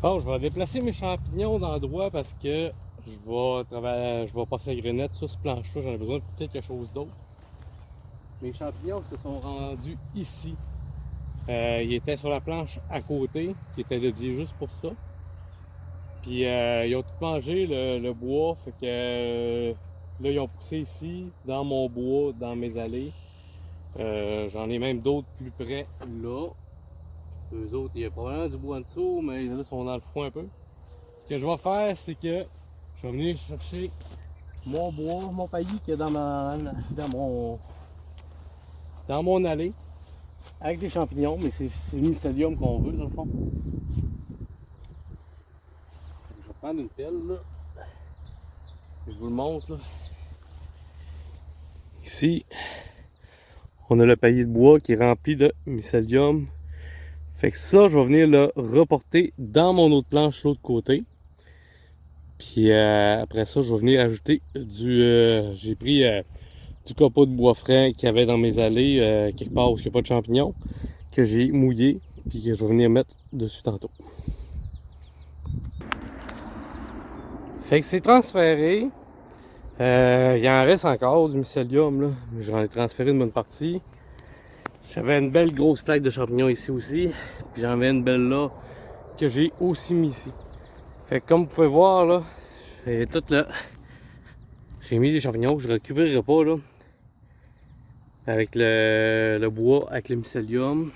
Bon, je vais déplacer mes champignons d'endroit parce que je vais passer la grenette sur ce planche-là. J'en ai besoin de quelque chose d'autre. Mes champignons se sont rendus ici. Ils étaient sur la planche à côté, qui était dédiée juste pour ça. Puis ils ont tout mangé le bois, fait que là ils ont poussé ici, dans mon bois, dans mes allées. J'en ai même d'autres plus près là. Eux autres, il y a probablement du bois en dessous, mais là ils sont dans le foin un peu. Ce que je vais faire, c'est que je vais venir chercher mon bois, mon paillis qui est dans mon allée, avec des champignons, mais c'est le mycélium qu'on veut dans le fond. Je vais prendre une pelle là. Je vous le montre là. Ici, on a le paillis de bois qui est rempli de mycélium. Fait que ça, je vais venir le reporter dans mon autre planche de l'autre côté. Puis après ça, je vais venir ajouter j'ai pris du copeau de bois frais qu'il y avait dans mes allées, quelque part où il n'y a pas de champignons, que j'ai mouillé, puis que je vais venir mettre dessus tantôt. Fait que c'est transféré. Il en reste encore du mycélium, là. J'en ai transféré une bonne partie. J'avais une belle grosse plaque de champignons ici aussi. Puis j'en avais une belle là que j'ai aussi mis ici. Fait que comme vous pouvez voir là, j'ai tout là. J'ai mis des champignons que je ne récupérerai pas là. Avec le bois, avec le mycélium.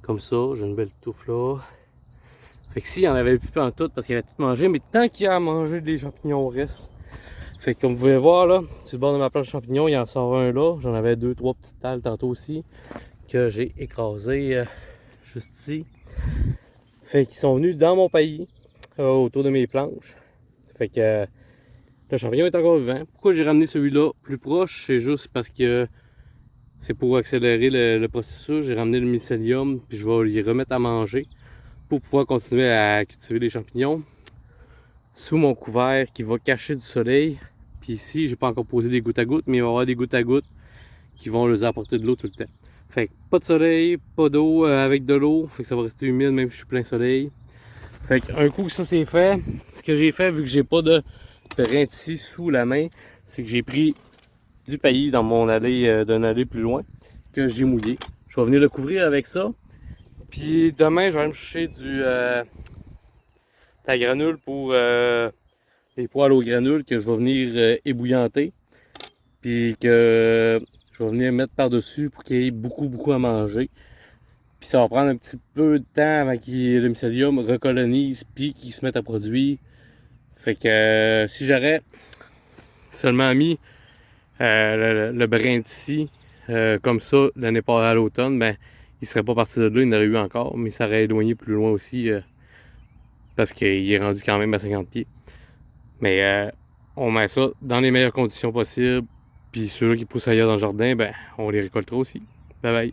Comme ça, j'ai une belle touffe là. Fait que s'il y en avait plus en tout parce qu'il avait tout mangé, mais tant qu'il y a à manger, des champignons reste. Fait que comme vous pouvez voir là, sur le bord de ma planche de champignons, il en sort un là. J'en avais 2-3 petites tales tantôt aussi que j'ai écrasé juste ici. Fait qu'ils sont venus dans mon paillis, autour de mes planches. Fait que le champignon est encore vivant. Pourquoi j'ai ramené celui-là plus proche? C'est juste parce que c'est pour accélérer le processus. J'ai ramené le mycélium, puis je vais les remettre à manger pour pouvoir continuer à cultiver les champignons sous mon couvert qui va cacher du soleil. Puis ici, j'ai pas encore posé des gouttes à gouttes, mais il va y avoir des gouttes à gouttes qui vont leur apporter de l'eau tout le temps. Fait que pas de soleil, pas d'eau avec de l'eau, fait que ça va rester humide même si je suis plein soleil. Fait qu'un coup que ça c'est fait, ce que j'ai fait vu que j'ai pas de rintis sous la main, c'est que j'ai pris du paillis dans mon allée, d'une allée plus loin, que j'ai mouillé. Je vais venir le couvrir avec ça. Puis demain, je vais aller me chercher de la granule pour les poêles aux granules que je vais venir ébouillanter. Puis que je vais venir mettre par-dessus pour qu'il y ait beaucoup à manger. Puis ça va prendre un petit peu de temps avant que le mycélium recolonise puis qu'il se mette à produire. Fait que si j'aurais seulement mis le brin d'ici comme ça l'année passée à l'automne, ben il serait pas parti de là, il en aurait eu encore, mais ça aurait éloigné plus loin aussi parce qu'il est rendu quand même à 50 pieds. Mais on met ça dans les meilleures conditions possibles, puis ceux qui poussent ailleurs dans le jardin, ben on les récoltera aussi. Bye bye!